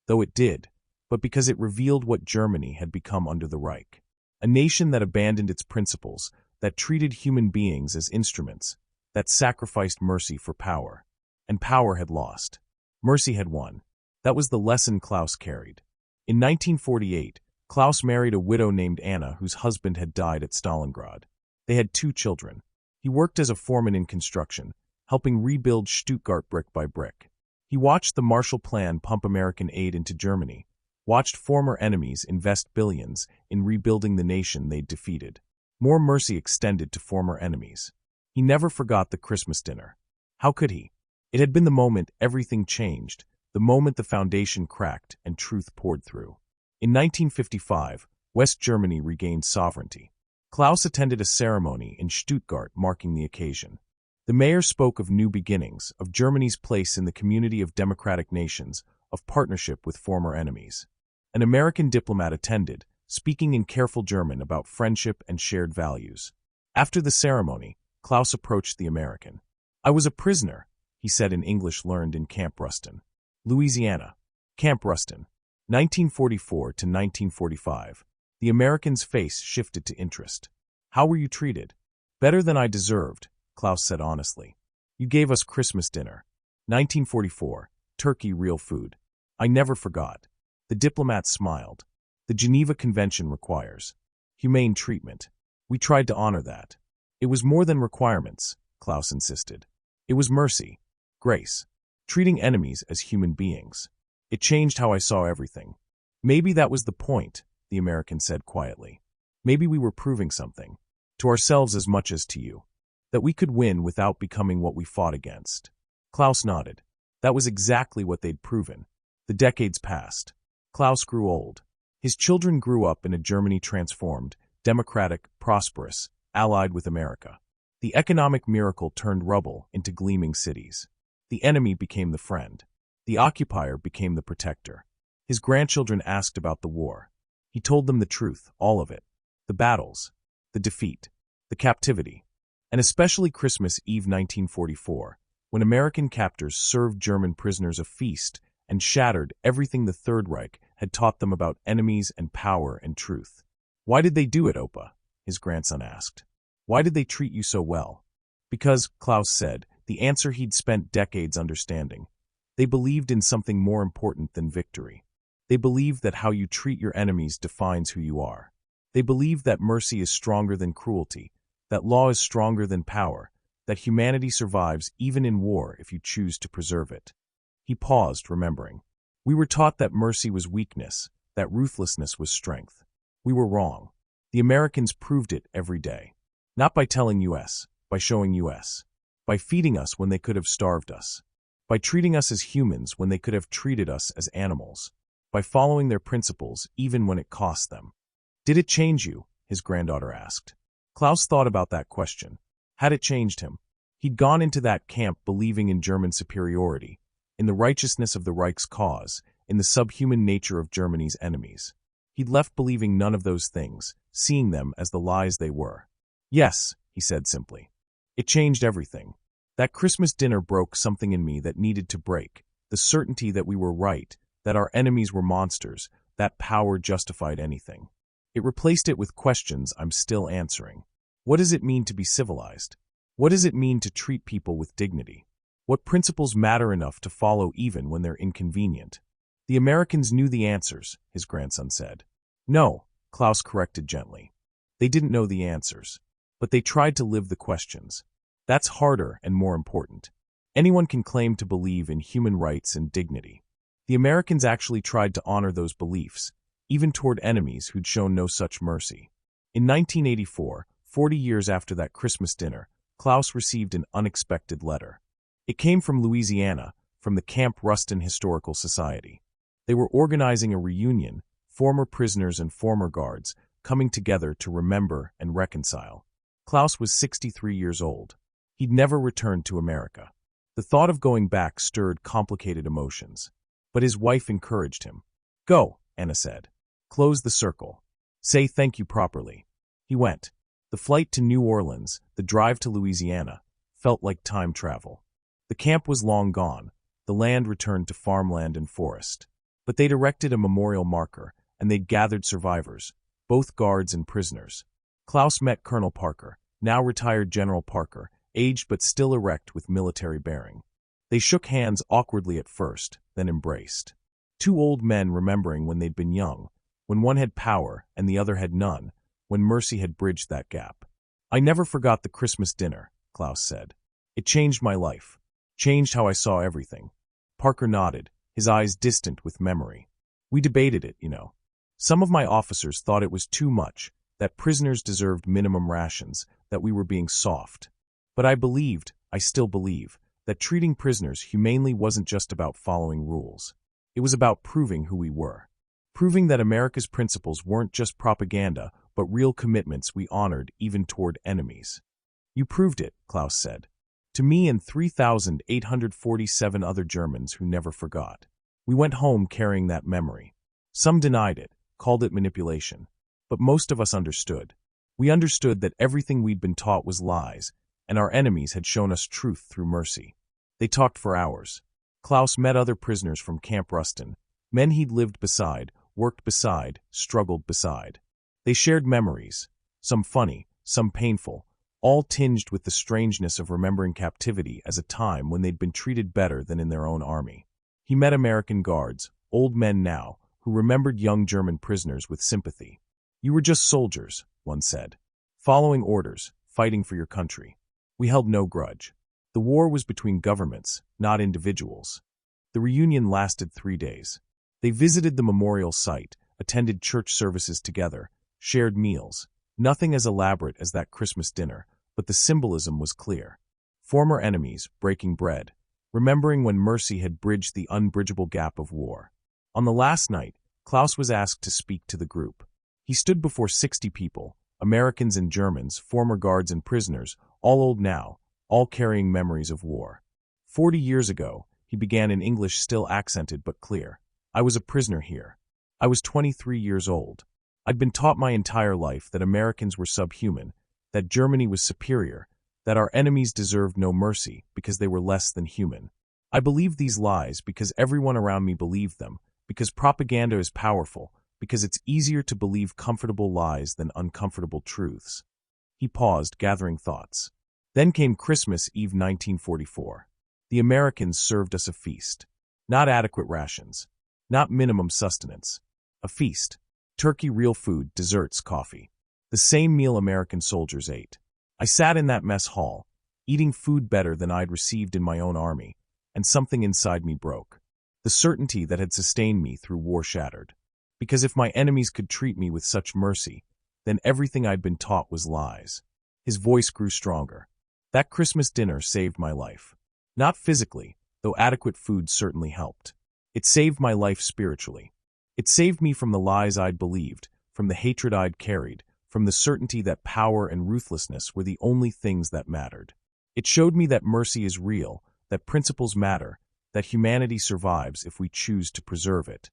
though it did, but because it revealed what Germany had become under the Reich. A nation that abandoned its principles, that treated human beings as instruments, that sacrificed mercy for power. And power had lost. Mercy had won. That was the lesson Klaus carried. In 1948, Klaus married a widow named Anna whose husband had died at Stalingrad. They had 2 children. He worked as a foreman in construction, helping rebuild Stuttgart brick by brick. He watched the Marshall Plan pump American aid into Germany, watched former enemies invest billions in rebuilding the nation they'd defeated. More mercy extended to former enemies. He never forgot the Christmas dinner. How could he? It had been the moment everything changed, the moment the foundation cracked and truth poured through. In 1955, West Germany regained sovereignty. Klaus attended a ceremony in Stuttgart marking the occasion. The mayor spoke of new beginnings, of Germany's place in the community of democratic nations, of partnership with former enemies. An American diplomat attended, speaking in careful German about friendship and shared values. After the ceremony, Klaus approached the American. "I was a prisoner," he said in English learned in Camp Ruston, Louisiana. Camp Ruston, 1944 to 1945. The American's face shifted to interest. "How were you treated?" "Better than I deserved," Klaus said honestly. "You gave us Christmas dinner. 1944, turkey, real food. I never forgot." The diplomat smiled. "The Geneva Convention requires humane treatment. We tried to honor that." "It was more than requirements," Klaus insisted. "It was mercy, grace, treating enemies as human beings. It changed how I saw everything." "Maybe that was the point," the American said quietly. "Maybe we were proving something, to ourselves as much as to you, that we could win without becoming what we fought against." Klaus nodded. That was exactly what they'd proven. The decades passed. Klaus grew old. His children grew up in a Germany transformed, democratic, prosperous, allied with America. The economic miracle turned rubble into gleaming cities. The enemy became the friend. The occupier became the protector. His grandchildren asked about the war. He told them the truth, all of it. The battles, the defeat, the captivity, and especially Christmas Eve 1944, when American captors served German prisoners a feast and shattered everything the Third Reich had taught them about enemies and power and truth. "Why did they do it, Opa?" his grandson asked. "Why did they treat you so well?" "Because," Klaus said, the answer he'd spent decades understanding. "They believed in something more important than victory. They believed that how you treat your enemies defines who you are. They believed that mercy is stronger than cruelty, that law is stronger than power, that humanity survives even in war if you choose to preserve it." He paused, remembering. "We were taught that mercy was weakness, that ruthlessness was strength. We were wrong. The Americans proved it every day. Not by telling us, by showing us. By feeding us when they could have starved us. By treating us as humans when they could have treated us as animals. By following their principles even when it cost them." "Did it change you?" his granddaughter asked. Klaus thought about that question. Had it changed him? He'd gone into that camp believing in German superiority, in the righteousness of the Reich's cause, in the subhuman nature of Germany's enemies. He'd left believing none of those things, seeing them as the lies they were. "Yes," he said simply. "It changed everything. That Christmas dinner broke something in me that needed to break, the certainty that we were right, that our enemies were monsters, that power justified anything. It replaced it with questions I'm still answering. What does it mean to be civilized? What does it mean to treat people with dignity? What principles matter enough to follow even when they're inconvenient?" "The Americans knew the answers," his grandson said. "No," Klaus corrected gently. "They didn't know the answers, but they tried to live the questions. That's harder and more important. Anyone can claim to believe in human rights and dignity. The Americans actually tried to honor those beliefs, even toward enemies who'd shown no such mercy. In 1984, 40 years after that Christmas dinner, Klaus received an unexpected letter. It came from Louisiana, from the Camp Ruston Historical Society. They were organizing a reunion, former prisoners and former guards, coming together to remember and reconcile. Klaus was 63 years old. He'd never returned to America. The thought of going back stirred complicated emotions. But his wife encouraged him. "Go," Anna said. "Close the circle. Say thank you properly." He went. The flight to New Orleans, the drive to Louisiana, felt like time travel. The camp was long gone. The land returned to farmland and forest. But they'd erected a memorial marker, and they'd gathered survivors, both guards and prisoners. Klaus met Colonel Parker, now retired General Parker, aged but still erect with military bearing. They shook hands awkwardly at first, then embraced. Two old men remembering when they'd been young, when one had power and the other had none, when mercy had bridged that gap. "I never forgot the Christmas dinner," Klaus said. "It changed my life, changed how I saw everything." Parker nodded, his eyes distant with memory. "We debated it, you know. Some of my officers thought it was too much, that prisoners deserved minimum rations, that we were being soft. But I still believe, that treating prisoners humanely wasn't just about following rules. It was about proving who we were. Proving that America's principles weren't just propaganda, but real commitments we honored even toward enemies." "You proved it," Klaus said. "To me and 3,847 other Germans who never forgot." We went home carrying that memory. Some denied it, called it manipulation. But most of us understood. We understood that everything we'd been taught was lies, and our enemies had shown us truth through mercy. They talked for hours. Klaus met other prisoners from Camp Ruston, men he'd lived beside, worked beside, struggled beside. They shared memories, some funny, some painful, all tinged with the strangeness of remembering captivity as a time when they'd been treated better than in their own army. He met American guards, old men now, who remembered young German prisoners with sympathy. "You were just soldiers," one said, "following orders, fighting for your country. We held no grudge. The war was between governments, not individuals." The reunion lasted 3 days. They visited the memorial site, attended church services together, shared meals. Nothing as elaborate as that Christmas dinner, but the symbolism was clear. Former enemies, breaking bread, remembering when mercy had bridged the unbridgeable gap of war. On the last night, Klaus was asked to speak to the group. He stood before 60 people, Americans and Germans, former guards and prisoners, all old now, all carrying memories of war. 40 years ago, he began in English still accented but clear. "I was a prisoner here. I was 23 years old. I'd been taught my entire life that Americans were subhuman, that Germany was superior, that our enemies deserved no mercy because they were less than human. I believed these lies because everyone around me believed them, because propaganda is powerful, because it's easier to believe comfortable lies than uncomfortable truths." He paused, gathering thoughts. Then came Christmas Eve 1944. The Americans served us a feast. Not adequate rations. Not minimum sustenance. A feast. Turkey, real food, desserts, coffee. The same meal American soldiers ate. I sat in that mess hall, eating food better than I'd received in my own army, and something inside me broke. The certainty that had sustained me through war shattered. Because if my enemies could treat me with such mercy, then everything I'd been taught was lies. His voice grew stronger. That Christmas dinner saved my life. Not physically, though adequate food certainly helped. It saved my life spiritually. It saved me from the lies I'd believed, from the hatred I'd carried, from the certainty that power and ruthlessness were the only things that mattered. It showed me that mercy is real, that principles matter, that humanity survives if we choose to preserve it.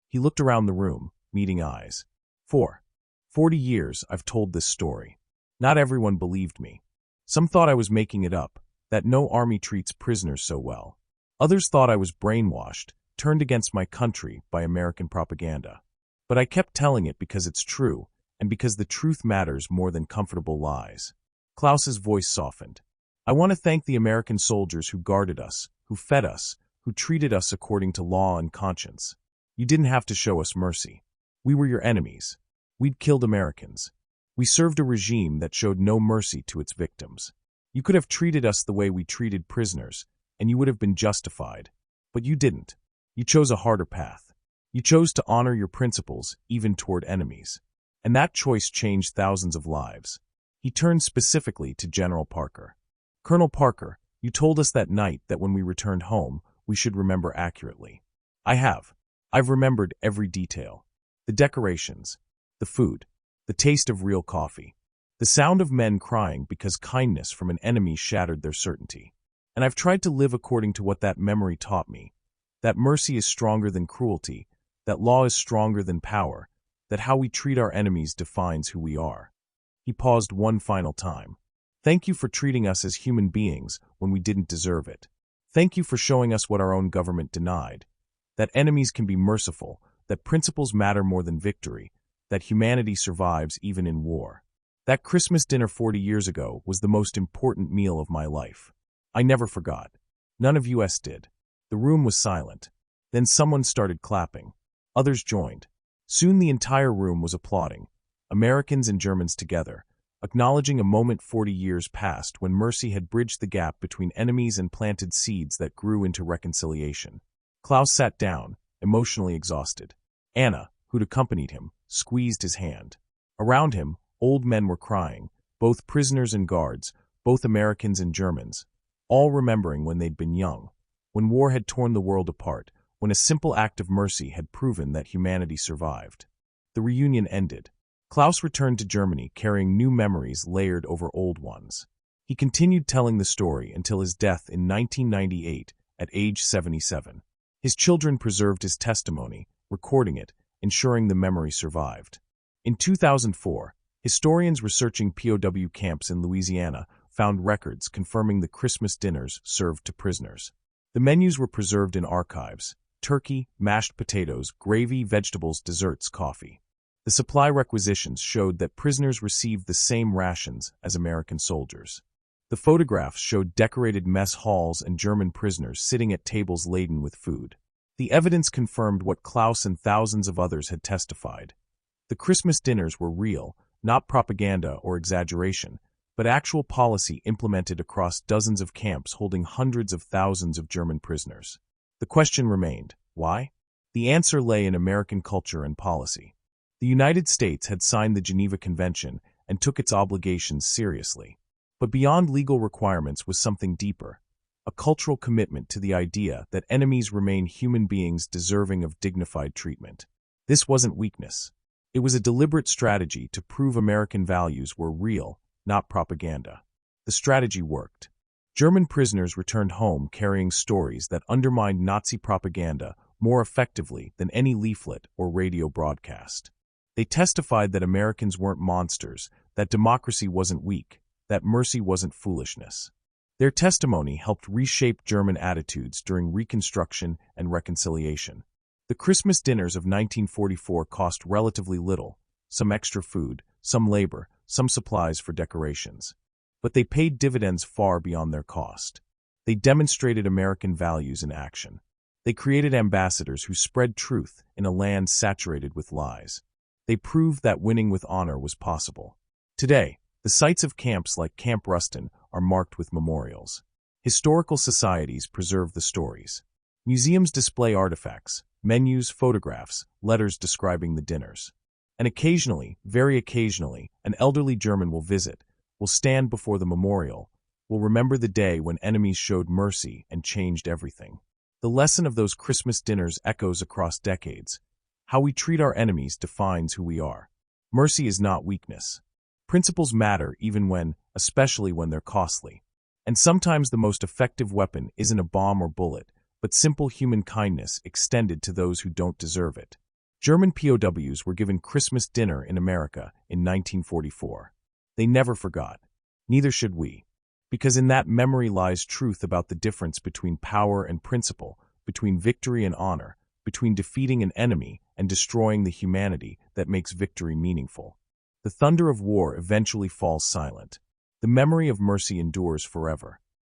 He looked around the room, meeting eyes. 40 years I've told this story. Not everyone believed me. Some thought I was making it up, that no army treats prisoners so well. Others thought I was brainwashed, turned against my country by American propaganda. But I kept telling it because it's true, and because the truth matters more than comfortable lies. Klaus's voice softened. "I want to thank the American soldiers who guarded us, who fed us, who treated us according to law and conscience. You didn't have to show us mercy. We were your enemies. We'd killed Americans. We served a regime that showed no mercy to its victims. You could have treated us the way we treated prisoners, and you would have been justified. But you didn't. You chose a harder path. You chose to honor your principles, even toward enemies. And that choice changed thousands of lives." He turned specifically to General Parker. "Colonel Parker, you told us that night that when we returned home, we should remember accurately. I have. I've remembered every detail. The decorations, the food, the taste of real coffee, the sound of men crying because kindness from an enemy shattered their certainty. And I've tried to live according to what that memory taught me, that mercy is stronger than cruelty, that law is stronger than power, that how we treat our enemies defines who we are." He paused one final time. "Thank you for treating us as human beings when we didn't deserve it. Thank you for showing us what our own government denied, that enemies can be merciful, that principles matter more than victory, that humanity survives even in war. That Christmas dinner 40 years ago was the most important meal of my life. I never forgot. None of us did." The room was silent. Then someone started clapping. Others joined. Soon the entire room was applauding, Americans and Germans together, acknowledging a moment 40 years past when mercy had bridged the gap between enemies and planted seeds that grew into reconciliation. Klaus sat down, emotionally exhausted. Anna, who'd accompanied him, squeezed his hand. Around him, old men were crying, both prisoners and guards, both Americans and Germans, all remembering when they'd been young, when war had torn the world apart, when a simple act of mercy had proven that humanity survived. The reunion ended. Klaus returned to Germany carrying new memories layered over old ones. He continued telling the story until his death in 1998 at age 77. His children preserved his testimony, recording it, ensuring the memory survived. In 2004, historians researching POW camps in Louisiana found records confirming the Christmas dinners served to prisoners. The menus were preserved in archives: turkey, mashed potatoes, gravy, vegetables, desserts, coffee. The supply requisitions showed that prisoners received the same rations as American soldiers. The photographs showed decorated mess halls and German prisoners sitting at tables laden with food. The evidence confirmed what Klaus and thousands of others had testified. The Christmas dinners were real, not propaganda or exaggeration, but actual policy implemented across dozens of camps holding hundreds of thousands of German prisoners. The question remained, why? The answer lay in American culture and policy. The United States had signed the Geneva Convention and took its obligations seriously. But beyond legal requirements was something deeper, a cultural commitment to the idea that enemies remain human beings deserving of dignified treatment. This wasn't weakness. It was a deliberate strategy to prove American values were real, not propaganda. The strategy worked. German prisoners returned home carrying stories that undermined Nazi propaganda more effectively than any leaflet or radio broadcast. They testified that Americans weren't monsters, that democracy wasn't weak, that mercy wasn't foolishness. Their testimony helped reshape German attitudes during Reconstruction and reconciliation. The Christmas dinners of 1944 cost relatively little, some extra food, some labor, some supplies for decorations. But they paid dividends far beyond their cost. They demonstrated American values in action. They created ambassadors who spread truth in a land saturated with lies. They proved that winning with honor was possible. Today, the sites of camps like Camp Ruston are marked with memorials. Historical societies preserve the stories. Museums display artifacts, menus, photographs, letters describing the dinners. And occasionally, very occasionally, an elderly German will visit, will stand before the memorial, will remember the day when enemies showed mercy and changed everything. The lesson of those Christmas dinners echoes across decades. How we treat our enemies defines who we are. Mercy is not weakness. Principles matter even when, especially when they're costly. And sometimes the most effective weapon isn't a bomb or bullet, but simple human kindness extended to those who don't deserve it. German POWs were given Christmas dinner in America in 1944. They never forgot. Neither should we. Because in that memory lies truth about the difference between power and principle, between victory and honor, between defeating an enemy and destroying the humanity that makes victory meaningful. The thunder of war eventually falls silent. The memory of mercy endures forever.